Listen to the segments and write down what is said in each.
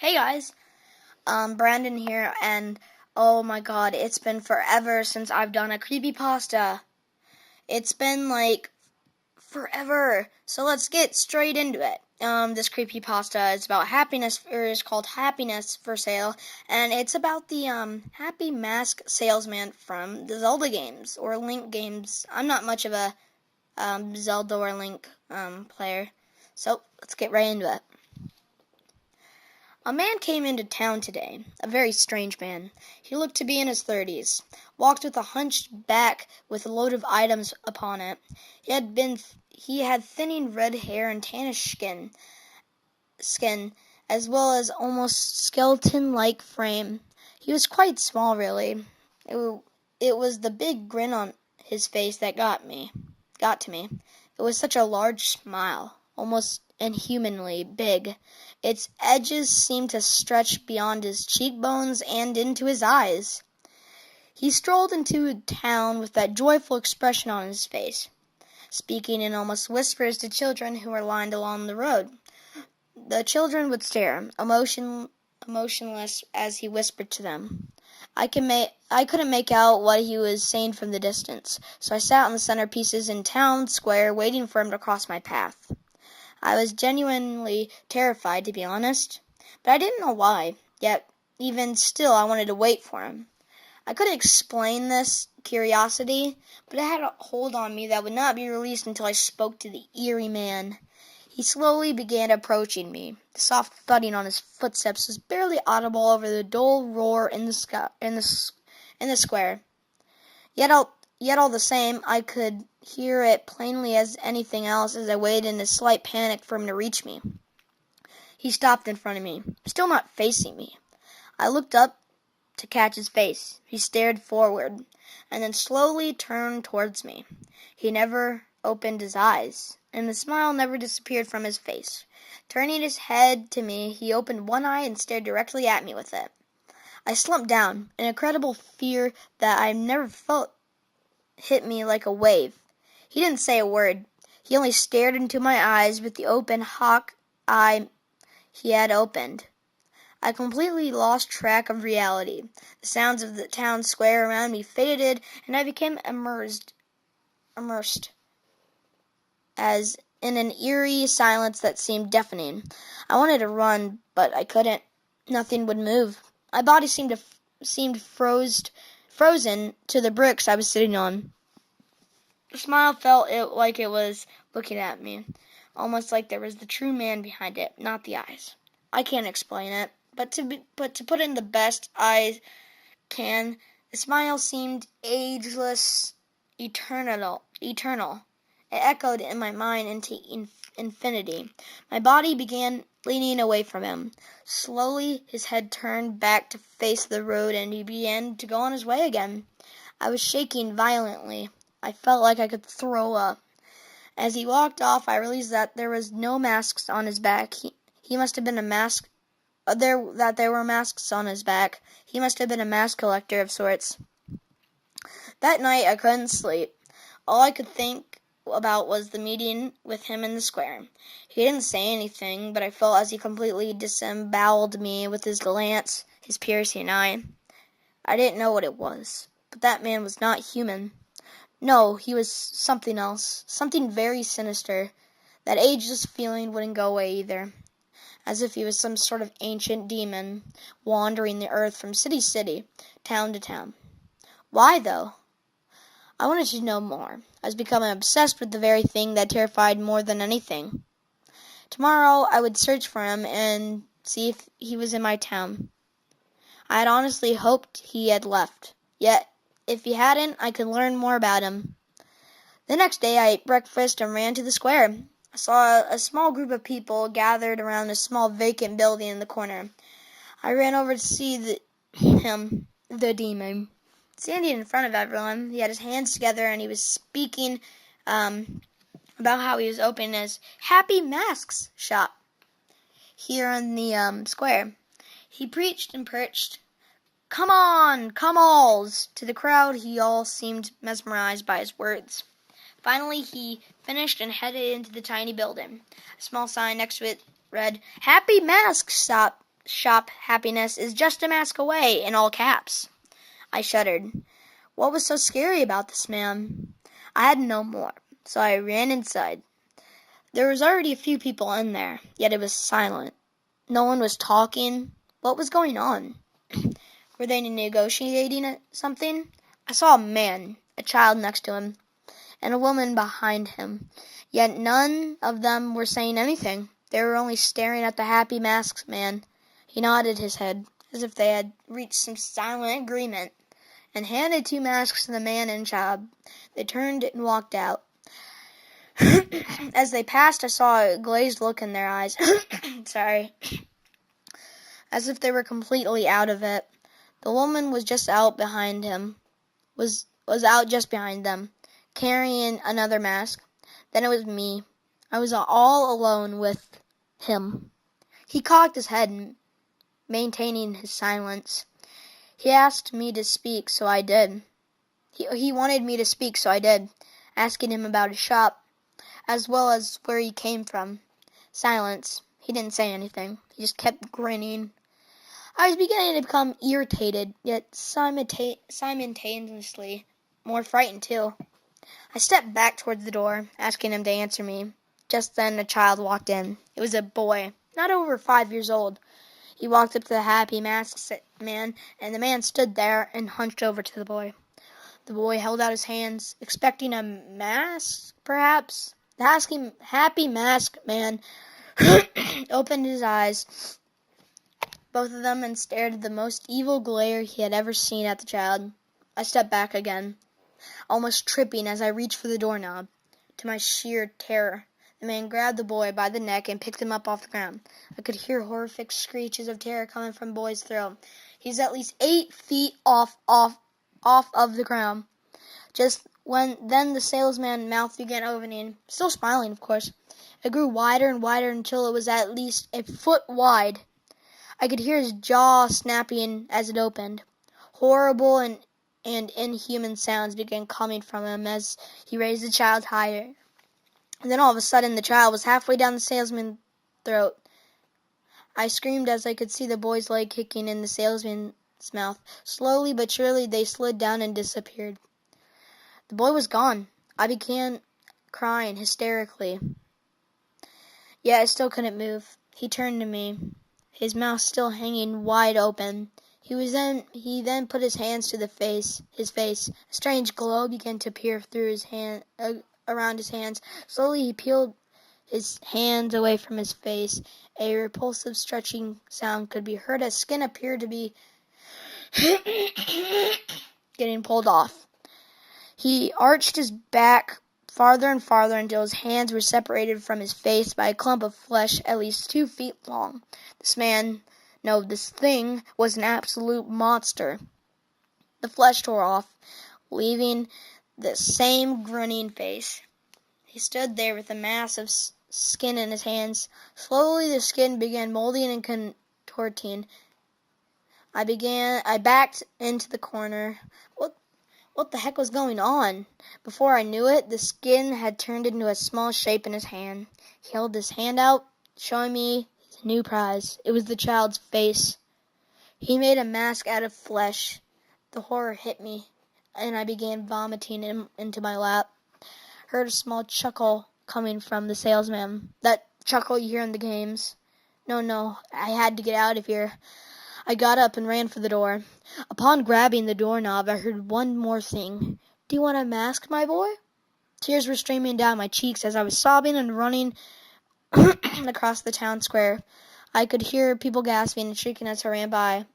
Hey guys, Brandon here, and oh my god, it's been forever since I've done a creepypasta. It's been like forever. So let's get straight into it. This creepypasta is about happiness, or is called Happiness for Sale, and it's about the happy mask salesman from the Zelda games or Link games. I'm not much of a Zelda or Link player, so let's get right into it. A man came into town today, a very strange man. He looked to be in his 30s, walked with a hunched back with a load of items upon it. He had thinning red hair and tannish skin, as well as almost skeleton-like frame. He was quite small, really. It was the big grin on his face that got to me. It was such a large smile, almost inhumanly big. Its edges seemed to stretch beyond his cheekbones and into his eyes. He strolled into town with that joyful expression on his face, speaking in almost whispers to children who were lined along the road. The children would stare, emotionless as he whispered to them. I couldn't make out what he was saying from the distance, so I sat on the centerpieces in town square waiting for him to cross my path. I was genuinely terrified, to be honest, but I didn't know why, yet even still I wanted to wait for him. I couldn't explain this curiosity, but it had a hold on me that would not be released until I spoke to the eerie man. He slowly began approaching me. The soft thudding on his footsteps was barely audible over the dull roar in the square. Yet all the same, I could hear it plainly as anything else as I waited in a slight panic for him to reach me. He stopped in front of me, still not facing me. I looked up to catch his face. He stared forward, and then slowly turned towards me. He never opened his eyes, and the smile never disappeared from his face. Turning his head to me, he opened one eye and stared directly at me with it. I slumped down. An incredible fear that I've never felt hit me like a wave. He didn't say a word. He only stared into my eyes with the open hawk eye he had opened. I completely lost track of reality. The sounds of the town square around me faded, and I became immersed as in an eerie silence that seemed deafening. I wanted to run, but I couldn't. Nothing would move. My body seemed frozen to the bricks I was sitting on. The smile felt like it was looking at me, almost like there was the true man behind it, not the eyes. I can't explain it, but to put in the best I can, the smile seemed ageless, eternal. It echoed in my mind into infinity. My body began leaning away from him. Slowly, his head turned back to face the road, and he began to go on his way again. I was shaking violently. I felt like I could throw up. As he walked off, I realized that there was no masks on his back. He must have been a mask. There were masks on his back. He must have been a mask collector of sorts. That night, I couldn't sleep. All I could think about was the meeting with him in the square. He didn't say anything, but I felt as he completely disemboweled me with his glance, his piercing eye. I didn't know what it was, but that man was not human. No, he was something else, something very sinister. That ageless feeling wouldn't go away either, as if he was some sort of ancient demon, wandering the earth from city to city, town to town. Why, though? I wanted to know more. I was becoming obsessed with the very thing that terrified more than anything. Tomorrow I would search for him and see if he was in my town. I had honestly hoped he had left, yet if he hadn't, I could learn more about him. The next day I ate breakfast and ran to the square. I saw a small group of people gathered around a small vacant building in the corner. I ran over to see the demon. Standing in front of everyone, he had his hands together and he was speaking about how he was opening his Happy Masks shop here in the square. He preached and preached, "Come on, come alls!" To the crowd, he all seemed mesmerized by his words. Finally, he finished and headed into the tiny building. A small sign next to it read, "Happy Mask Shop shop Happiness is just a mask away," in all caps. I shuddered. What was so scary about this man? I had to know more, so I ran inside. There was already a few people in there, yet it was silent. No one was talking. What was going on? Were they negotiating something? I saw a man, a child next to him, and a woman behind him. Yet none of them were saying anything. They were only staring at the happy masked man. He nodded his head, as if they had reached some silent agreement, and handed 2 masks to the man and child. They turned and walked out. As they passed, I saw a glazed look in their eyes. Sorry. As if they were completely out of it. The woman was just out behind him. Was out just behind them, carrying another mask. Then it was me. I was all alone with him. He cocked his head, maintaining his silence. He asked me to speak, so I did. He wanted me to speak, so I did, asking him about his shop, as well as where he came from. Silence. He didn't say anything. He just kept grinning. I was beginning to become irritated, yet simultaneously more frightened too. I stepped back towards the door, asking him to answer me. Just then a child walked in. It was a boy, not over 5 years old. He walked up to the happy masked man, and the man stood there and hunched over to the boy. The boy held out his hands, expecting a mask, perhaps. The happy masked man opened his eyes, both of them, and stared at the most evil glare he had ever seen at the child. I stepped back again, almost tripping as I reached for the doorknob. To my sheer terror, the man grabbed the boy by the neck and picked him up off the ground. I could hear horrific screeches of terror coming from the boy's throat. He's at least 8 feet off of the ground. Then the salesman's mouth began opening, still smiling, of course. It grew wider and wider until it was at least a foot wide. I could hear his jaw snapping as it opened. Horrible and inhuman sounds began coming from him as he raised the child higher. And then all of a sudden the child was halfway down the salesman's throat. I screamed as I could see the boy's leg kicking in the salesman's mouth. Slowly but surely they slid down and disappeared. The boy was gone. I began crying hysterically. Yet I still couldn't move. He turned to me, his mouth still hanging wide open. He then put his hands to his face. A strange glow began to appear through his hand, around his hands. Slowly he peeled his hands away from his face. A repulsive stretching sound could be heard as skin appeared to be getting pulled off. He arched his back farther and farther until his hands were separated from his face by a clump of flesh at least 2 feet long. This thing was an absolute monster. The flesh tore off, leaving the same grinning face. He stood there with a mass of skin in his hands. Slowly the skin began molding and contorting. I backed into the corner. What the heck was going on? Before I knew it, the skin had turned into a small shape in his hand. He held his hand out, showing me his new prize. It was the child's face. He made a mask out of flesh. The horror hit me, and I began vomiting into my lap. Heard a small chuckle coming from the salesman. That chuckle you hear in the games. No, I had to get out of here. I got up and ran for the door. Upon grabbing the doorknob, I heard one more thing. "Do you want a mask, my boy?" Tears were streaming down my cheeks as I was sobbing and running across the town square. I could hear people gasping and shrieking as I ran by.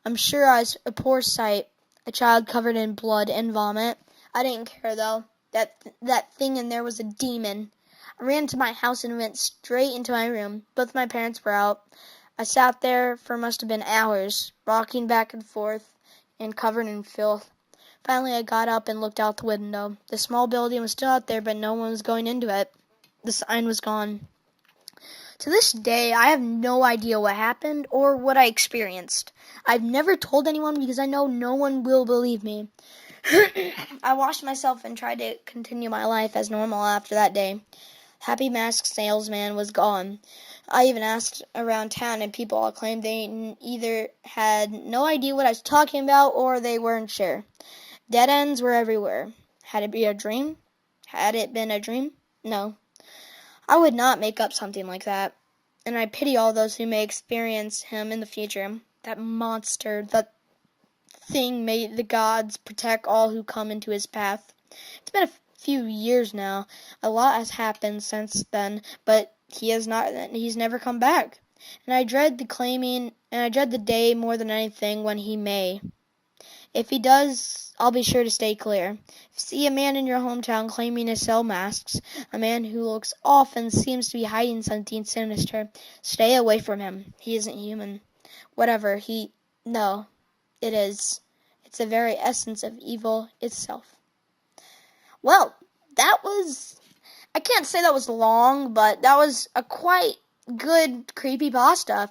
I'm sure I was a poor sight, a child covered in blood and vomit. I didn't care, though. That thing in there was a demon. I ran to my house and went straight into my room. Both my parents were out. I sat there for must have been hours, rocking back and forth and covered in filth. Finally, I got up and looked out the window. The small building was still out there, but no one was going into it. The sign was gone. To this day, I have no idea what happened or what I experienced. I've never told anyone because I know no one will believe me. I washed myself and tried to continue my life as normal after that day. Happy Mask Salesman was gone. I even asked around town, and people all claimed they either had no idea what I was talking about or they weren't sure. Dead ends were everywhere. Had it been a dream? Had it been a dream? No. I would not make up something like that. And I pity all those who may experience him in the future. That monster, that thing, may the gods protect all who come into his path. It's been a few years now. A lot has happened since then, but he's never come back. And I dread the day more than anything when he may. If he does, I'll be sure to stay clear. If you see a man in your hometown claiming to sell masks, a man who looks off and seems to be hiding something sinister, stay away from him. He isn't human. No, it is. It's the very essence of evil itself. Well, I can't say that was long, but that was a quite good creepypasta.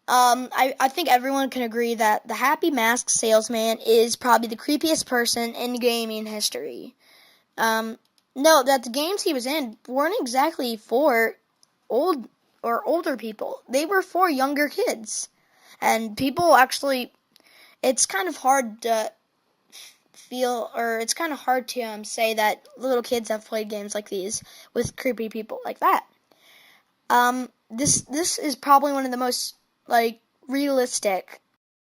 I think everyone can agree that the Happy Mask Salesman is probably the creepiest person in gaming history. No, that the games he was in weren't exactly for older people. They were for younger kids. And people actually, it's kind of hard to say that little kids have played games like these with creepy people like that. This is probably one of the most realistic